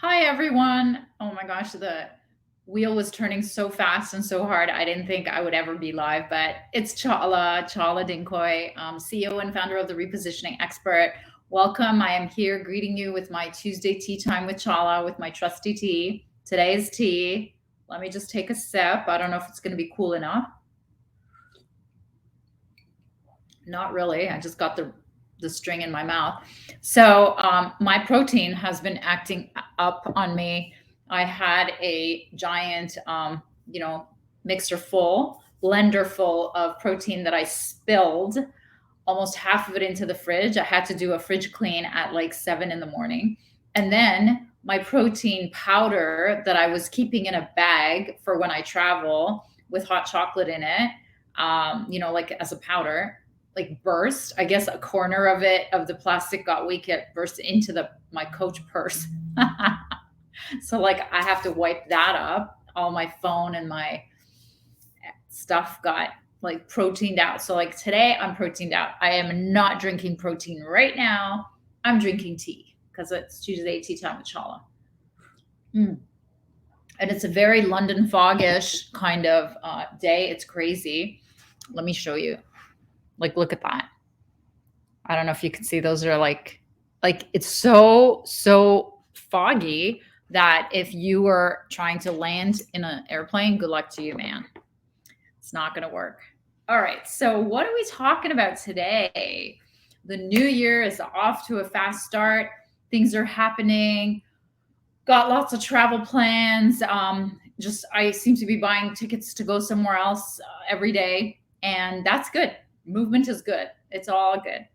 Hi, everyone. Oh my gosh, the wheel was turning so fast and so hard. I didn't think I would ever be live, but it's Chala Dinkoy, CEO and founder of the Repositioning Expert. Welcome. I am here greeting you with my Tuesday tea time with Chala, with my trusty tea. Today's tea. Let me just take a sip. I don't know if it's going to be cool enough. Not really. I just got the string in my mouth. So my protein has been acting up on me. I had a giant, mixer full, blender full of protein that I spilled almost half of it into the fridge. I had to do a fridge clean at like 7 in the morning. And then my protein powder that I was keeping in a bag for when I travel with hot chocolate in it, like as a powder, like burst. I guess a corner of it of the plastic got weak. It burst into the my coach purse. So like I have to wipe that up. All my phone and my stuff got like proteined out. So like today I'm proteined out. I am not drinking protein right now. I'm drinking tea because it's Tuesday tea time with Chala. Mm. And it's a very London foggish kind of day. It's crazy. Let me show you. Like, look at that. I don't know if you can see. Those are like it's so foggy that if you were trying to land in an airplane, good luck to you, man. It's not going to work. All right. So, what are we talking about today? The new year is off to a fast start. Things are happening. Got lots of travel plans. Just I seem to be buying tickets to go somewhere else every day, and that's good. Movement is good. It's all good.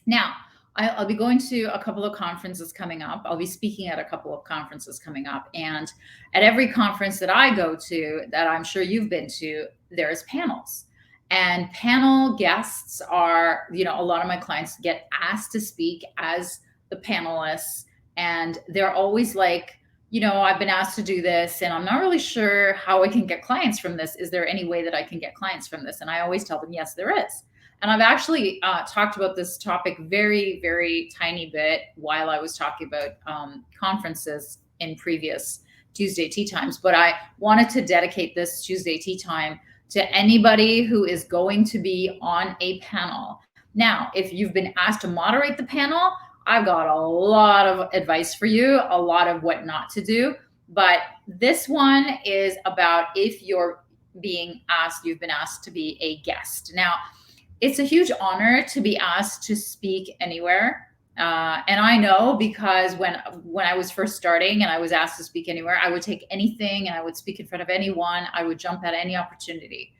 Now, I'll be going to a couple of conferences coming up. I'll be speaking at a couple of conferences coming up. And at every conference that I go to, that I'm sure you've been to, there's panels. And panel guests are, a lot of my clients get asked to speak as the panelists. And they're always like, I've been asked to do this and I'm not really sure how I can get clients from this. Is there any way that I can get clients from this? And I always tell them, yes, there is. And I've actually talked about this topic very, very tiny bit while I was talking about conferences in previous Tuesday tea times. But I wanted to dedicate this Tuesday tea time to anybody who is going to be on a panel. Now, if you've been asked to moderate the panel, I've got a lot of advice for you, a lot of what not to do. But this one is about if you've been asked to be a guest. Now, it's a huge honor to be asked to speak anywhere. And I know because when I was first starting and I was asked to speak anywhere, I would take anything and I would speak in front of anyone. I would jump at any opportunity.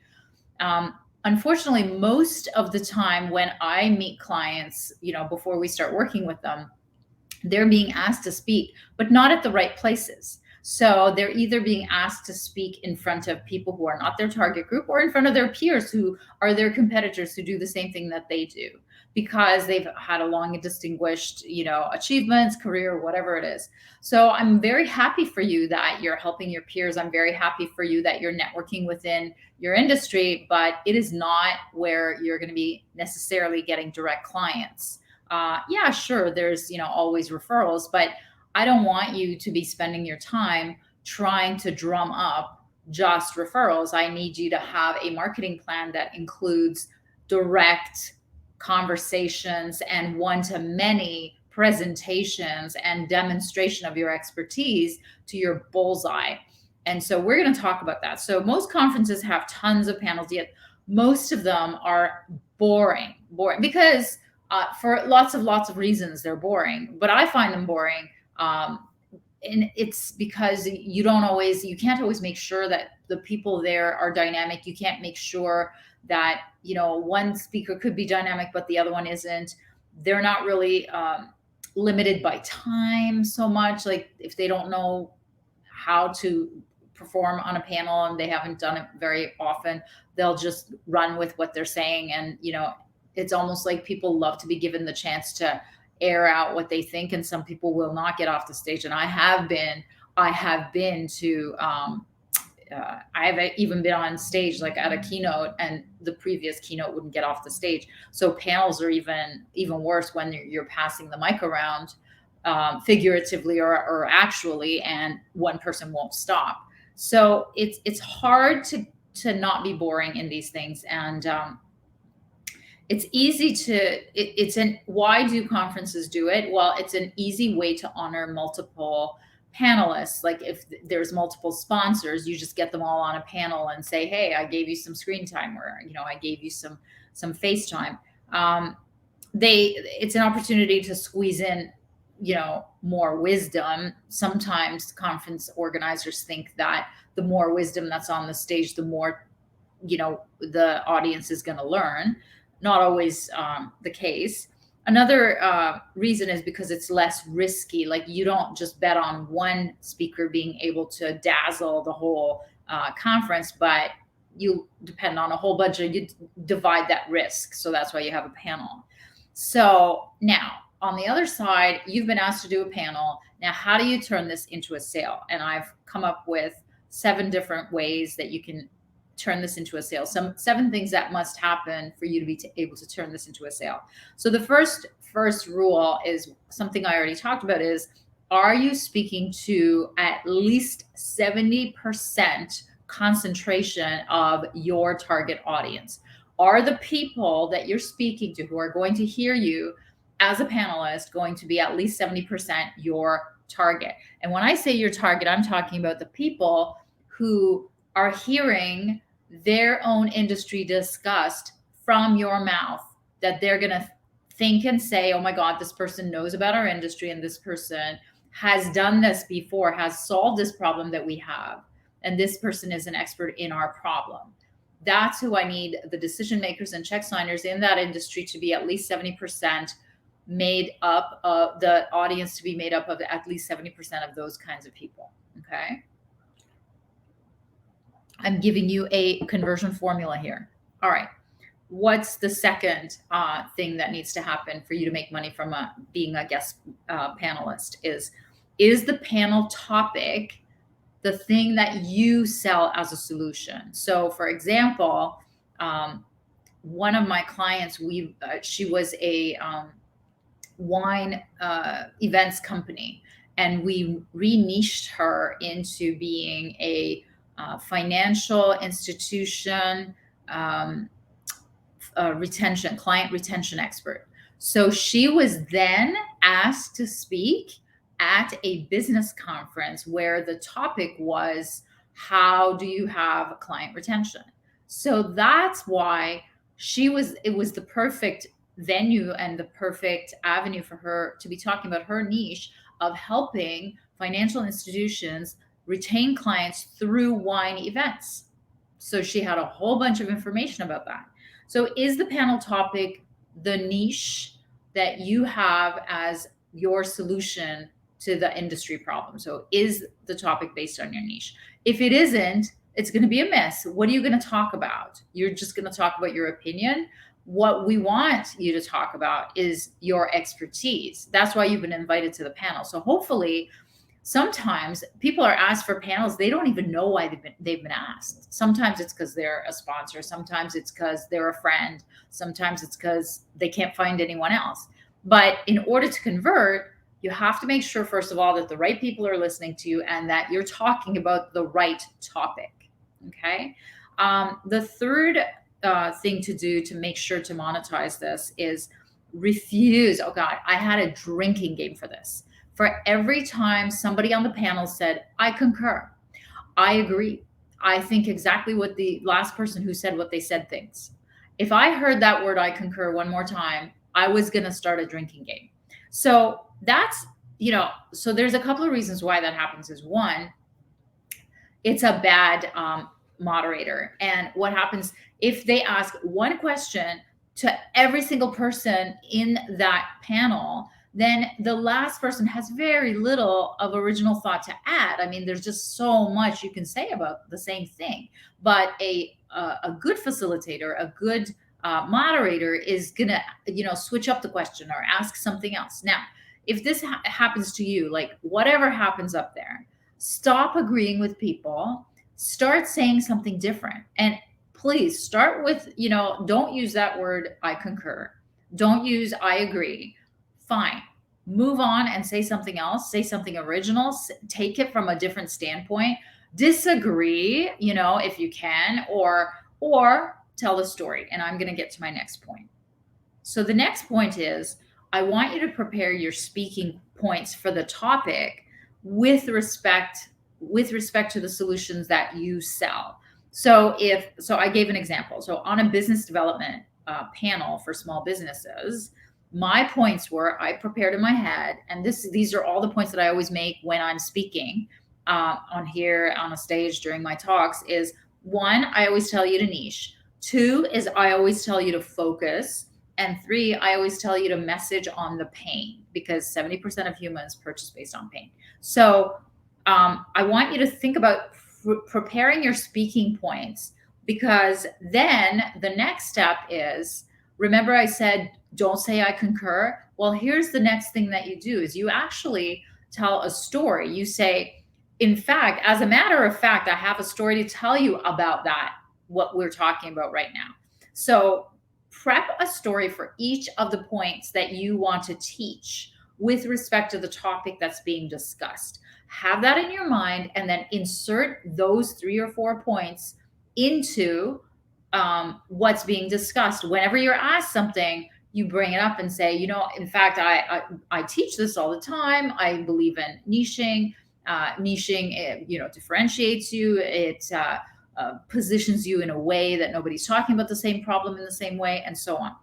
Unfortunately, most of the time when I meet clients, before we start working with them, they're being asked to speak, but not at the right places. So they're either being asked to speak in front of people who are not their target group or in front of their peers who are their competitors who do the same thing that they do because they've had a long and distinguished, achievements, career, whatever it is. So I'm very happy for you that you're helping your peers. I'm very happy for you that you're networking within your industry, but it is not where you're going to be necessarily getting direct clients. Yeah, sure, there's, always referrals, but I don't want you to be spending your time trying to drum up just referrals. I need you to have a marketing plan that includes direct conversations and one-to-many presentations and demonstration of your expertise to your bullseye. And so we're going to talk about that. So most conferences have tons of panels, yet most of them are boring because for lots of reasons they're boring, but I find them boring. And it's because you can't always make sure that the people there are dynamic. You can't make sure that, one speaker could be dynamic, but the other one isn't. They're not really limited by time so much. Like if they don't know how to perform on a panel and they haven't done it very often, they'll just run with what they're saying. And, it's almost like people love to be given the chance to air out what they think, and some people will not get off the stage. And I have been to I have even been on stage like at a keynote and the previous keynote wouldn't get off the stage. So panels are even worse when you're passing the mic around. figuratively or actually, and one person won't stop. So it's hard to not be boring in these things, and it's easy to it's an why do conferences do it? Well, it's an easy way to honor multiple panelists. Like if there's multiple sponsors, you just get them all on a panel and say, hey, I gave you some screen time, or I gave you some face time. It's an opportunity to squeeze in more wisdom. Sometimes conference organizers think that the more wisdom that's on the stage, the more the audience is going to learn. Not always the case. Another reason is because it's less risky. Like you don't just bet on one speaker being able to dazzle the whole conference, but you depend on a whole bunch of, you divide that risk. So that's why you have a panel. So now on the other side, you've been asked to do a panel. Now, how do you turn this into a sale? And I've come up with 7 different ways that you can turn this into a sale. 7 things that must happen for you to be able to turn this into a sale. So the first rule is something I already talked about, is, are you speaking to at least 70% concentration of your target audience? Are the people that you're speaking to who are going to hear you as a panelist going to be at least 70% your target? And when I say your target, I'm talking about the people who are hearing their own industry discussed from your mouth, that they're going to think and say, oh my God, this person knows about our industry, and this person has done this before, has solved this problem that we have, and this person is an expert in our problem. That's who I need the decision makers and check signers in that industry to be at least 70% made up of the audience, to be made up of at least 70% of those kinds of people. Okay. I'm giving you a conversion formula here. All right. What's the second thing that needs to happen for you to make money from being a guest panelist? Is the panel topic the thing that you sell as a solution? So for example, one of my clients, she was a wine events company, and we re-niched her into being a financial institution client retention expert. So she was then asked to speak at a business conference where the topic was, how do you have client retention? So that's why it was the perfect venue and the perfect avenue for her to be talking about her niche of helping financial institutions retain clients through wine events. So she had a whole bunch of information about that. So is the panel topic the niche that you have as your solution to the industry problem? So is the topic based on your niche? If it isn't, it's going to be a miss. What are you going to talk about? You're just going to talk about your opinion. What we want you to talk about is your expertise. That's why you've been invited to the panel. So hopefully, sometimes people are asked for panels, they don't even know why they've been asked. Sometimes it's because they're a sponsor. Sometimes it's because they're a friend. Sometimes it's because they can't find anyone else. But in order to convert, you have to make sure, first of all, that the right people are listening to you and that you're talking about the right topic. Okay. The third thing to do to make sure to monetize this is refuse. Oh God, I had a drinking game for this. For every time somebody on the panel said, I concur, I agree, I think exactly what the last person who said what they said thinks. If I heard that word, I concur, one more time, I was going to start a drinking game. So that's, so there's a couple of reasons why that happens. Is one, it's a bad moderator. And what happens if they ask one question to every single person in that panel, then the last person has very little of original thought to add. I mean, there's just so much you can say about the same thing. But a good facilitator, a good moderator is gonna, switch up the question or ask something else. Now, if this happens to you, like whatever happens up there, stop agreeing with people. Start saying something different. And please start with, don't use that word, I concur. Don't use I agree. Fine. move on and say something else, say something original, take it from a different standpoint, disagree, if you can, or tell the story. And I'm going to get to my next point. So the next point is, I want you to prepare your speaking points for the topic with respect to the solutions that you sell. So I gave an example. So on a business development panel for small businesses, my points were, I prepared in my head, and these are all the points that I always make when I'm speaking on here on a stage during my talks. Is one, I always tell you to niche. Two is I always tell you to focus. And three, I always tell you to message on the pain, because 70% of humans purchase based on pain. So I want you to think about preparing your speaking points, because then the next step is, remember I said, don't say I concur. Well, here's the next thing that you do is you actually tell a story. You say, in fact, as a matter of fact, I have a story to tell you about that, what we're talking about right now. So prep a story for each of the points that you want to teach with respect to the topic that's being discussed. Have that in your mind, and then insert those 3 or 4 points into what's being discussed. Whenever you're asked something, you bring it up and say, in fact, I teach this all the time. I believe in niching. Niching, differentiates you. It positions you in a way that nobody's talking about the same problem in the same way, and so on.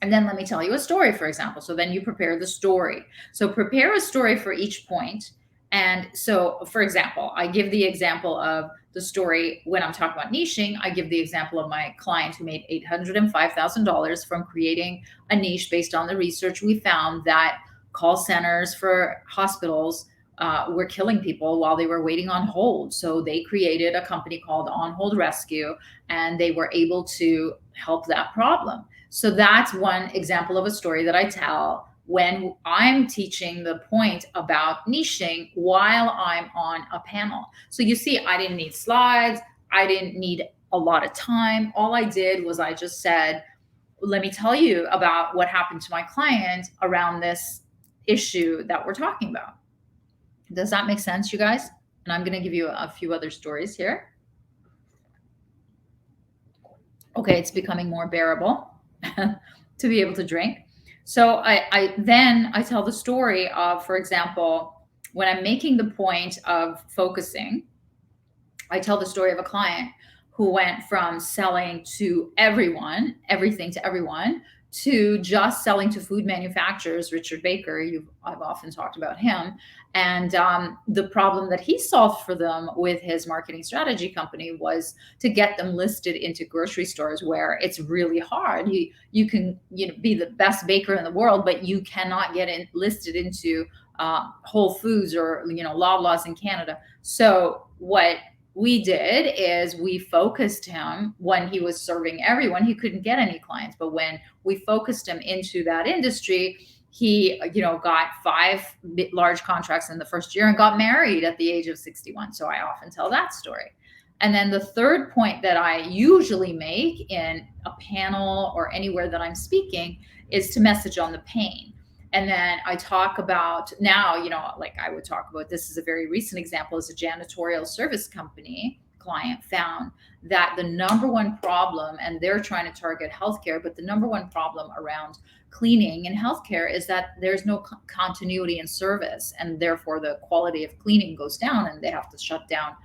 And then let me tell you a story, for example. So then you prepare the story. So prepare a story for each point. And so, for example, I give the example of the story when I'm talking about niching. I give the example of my client who made $805,000 from creating a niche based on the research. We found that call centers for hospitals were killing people while they were waiting on hold. So they created a company called On Hold Rescue, and they were able to help that problem. So that's one example of a story that I tell when I'm teaching the point about niching while I'm on a panel. So you see, I didn't need slides. I didn't need a lot of time. All I did was I just said, let me tell you about what happened to my client around this issue that we're talking about. Does that make sense, you guys? And I'm going to give you a few other stories here. Okay, it's becoming more bearable to be able to drink. So I tell the story of, for example, when I'm making the point of focusing, I tell the story of a client who went from selling to everyone, everything to everyone, to just selling to food manufacturers. Richard Baker, I've often talked about him, and the problem that he solved for them with his marketing strategy company was to get them listed into grocery stores, where it's really hard. You can be the best baker in the world, but you cannot get listed into Whole Foods or Loblaws in Canada. So what we did is we focused him when he was serving everyone. He couldn't get any clients, but when we focused him into that industry, he got 5 large contracts in the first year and got married at the age of 61. So I often tell that story. And then the third point that I usually make in a panel or anywhere that I'm speaking is to message on the pain. And then I talk about now, like I would talk about, this is a very recent example, is a janitorial service company client found that the number one problem, and they're trying to target healthcare, but the number one problem around cleaning in healthcare is that there's no continuity in service, and therefore the quality of cleaning goes down, and they have to shut down,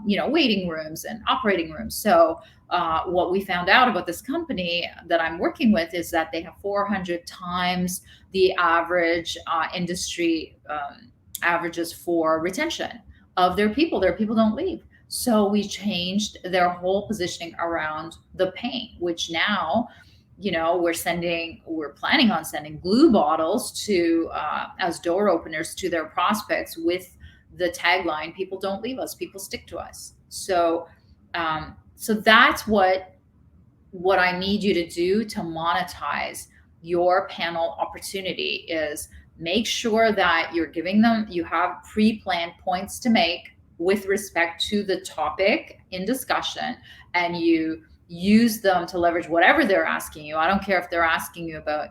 waiting rooms and operating rooms. So what we found out about this company that I'm working with is that they have 400 times the average industry averages for retention of their people. Their people don't leave. So we changed their whole positioning around the paint, which now, we're planning on sending glue bottles to as door openers to their prospects with the tagline, "People don't leave us, people stick to us." So that's what I need you to do to monetize your panel opportunity, is make sure that you're giving them, you have pre-planned points to make with respect to the topic in discussion, and you use them to leverage whatever they're asking you. I don't care if they're asking you about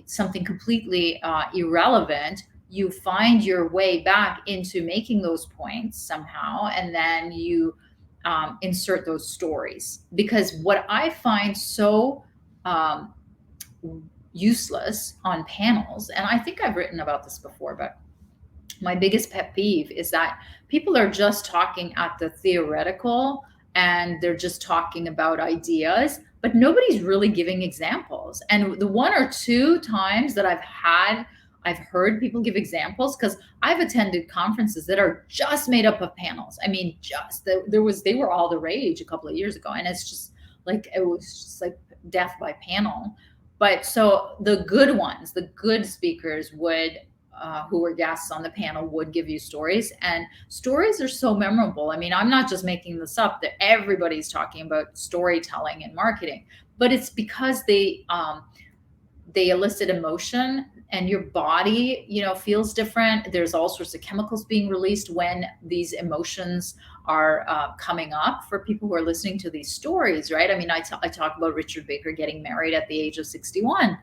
something completely irrelevant, you find your way back into making those points somehow, and then you insert those stories. Because what I find so um, useless on panels, and I think I've written about this before, but my biggest pet peeve is that people are just talking at the theoretical, and they're just talking about ideas, but nobody's really giving examples. And the one or two times that I've heard people give examples, because I've attended conferences that are just made up of panels. I mean, they were all the rage a couple of years ago, and it's just like, it was just like death by panel. But so the good ones, the good speakers would who were guests on the panel would give you stories, and stories are so memorable. I mean, I'm not just making this up, that everybody's talking about storytelling and marketing, but it's because they elicit emotion, and your body, feels different. There's all sorts of chemicals being released when these emotions are coming up for people who are listening to these stories, right? I mean, I talk about Richard Baker getting married at the age of 61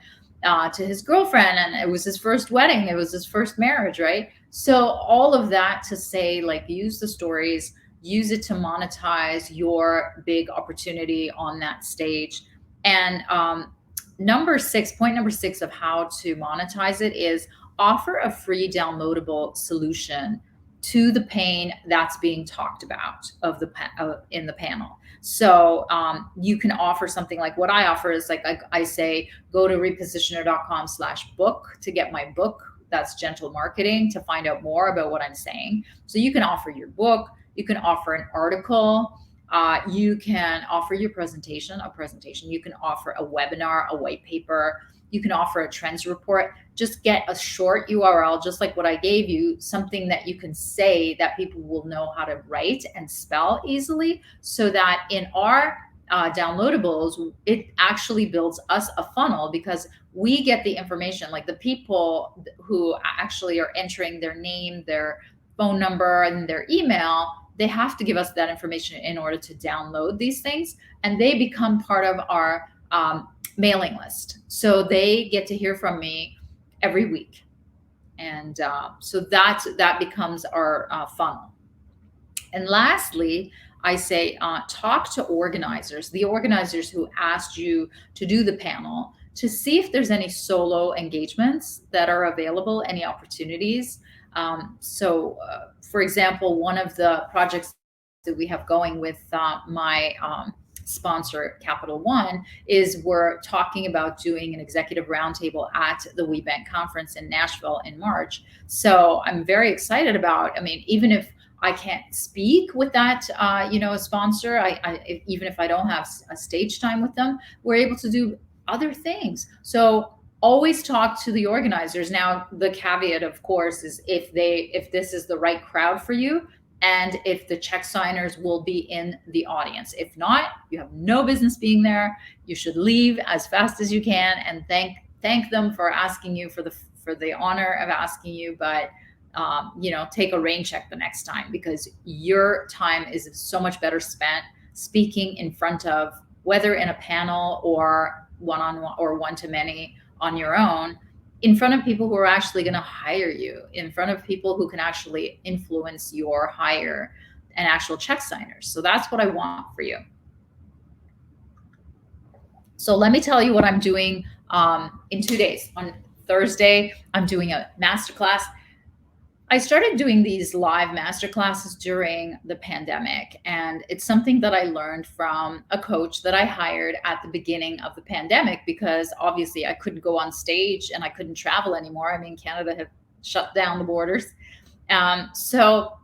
to his girlfriend, and it was his first wedding, it was his first marriage, right? So all of that to say, like, use the stories, use it to monetize your big opportunity on that stage. And point number six of how to monetize it is offer a free downloadable solution to the pain that's being talked about in the panel. So you can offer something like what I offer is like I say, go to repositioner.com/book to get my book. That's gentle marketing, to find out more about what I'm saying. So you can offer your book, you can offer an article, you can offer your presentation, you can offer a webinar, a white paper, you can offer a trends report. Just get a short URL, just like what I gave you, something that you can say that people will know how to write and spell easily, so that in our downloadables, it actually builds us a funnel, because we get the information, like the people who actually are entering their name, their phone number, and their email, they have to give us that information in order to download these things, and they become part of our mailing list. So they get to hear from me every week. And so that becomes our funnel. And lastly, I say, talk to organizers, the organizers who asked you to do the panel, to see if there's any solo engagements that are available, any opportunities. For example, one of the projects that we have going with my sponsor, Capital One, is we're talking about doing an executive roundtable at the WeBank conference in Nashville in March. So I'm very excited about, I mean, even if I can't speak with that, a sponsor, even if I don't have a stage time with them, we're able to do other things. So always talk to the organizers. Now, the caveat, of course, is if this is the right crowd for you, and if the check signers will be in the audience. If not, you have no business being there. You should leave as fast as you can and thank them for asking you, for the honor of asking you, but take a rain check the next time, because your time is so much better spent speaking in front of, whether in a panel or one-on-one or one-to-many on your own, in front of people who are actually going to hire you, in front of people who can actually influence your hire, and actual check signers. So that's what I want for you. So let me tell you what I'm doing in 2 days. On Thursday, I'm doing a masterclass. I started doing these live masterclasses during the pandemic, and it's something that I learned from a coach that I hired at the beginning of the pandemic, because obviously I couldn't go on stage and I couldn't travel anymore. I mean, Canada had shut down the borders. So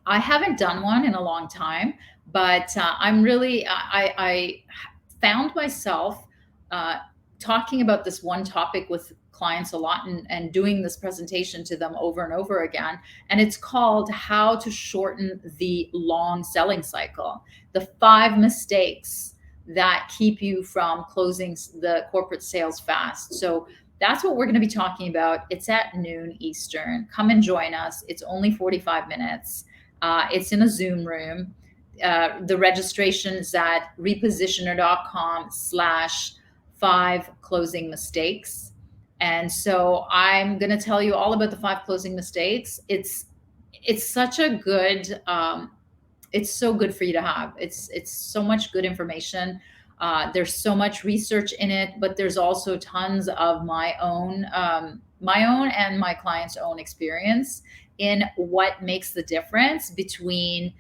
I haven't done one in a long time, but I found myself talking about this one topic with clients a lot, and doing this presentation to them over and over again. And it's called How to Shorten the Long Selling Cycle, the 5 mistakes that keep you from closing the corporate sales fast. So that's what we're going to be talking about. It's at noon Eastern. Come and join us. It's only 45 minutes. It's in a Zoom room. The registration is at repositioner.com/5 closing mistakes. And so I'm going to tell you all about the 5 closing mistakes. It's such a good it's so good for you to have. It's so much good information. There's so much research in it, but there's also tons of my own and my clients' own experience in what makes the difference between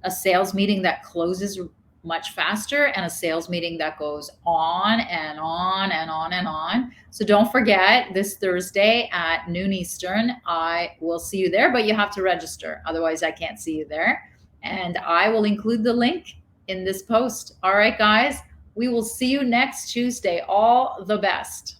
a sales meeting that closes much faster and a sales meeting that goes on and on and on and on. So don't forget this Thursday at noon Eastern. I will see you there, but you have to register. Otherwise, I can't see you there. And I will include the link in this post. All right, guys, we will see you next Tuesday. All the best.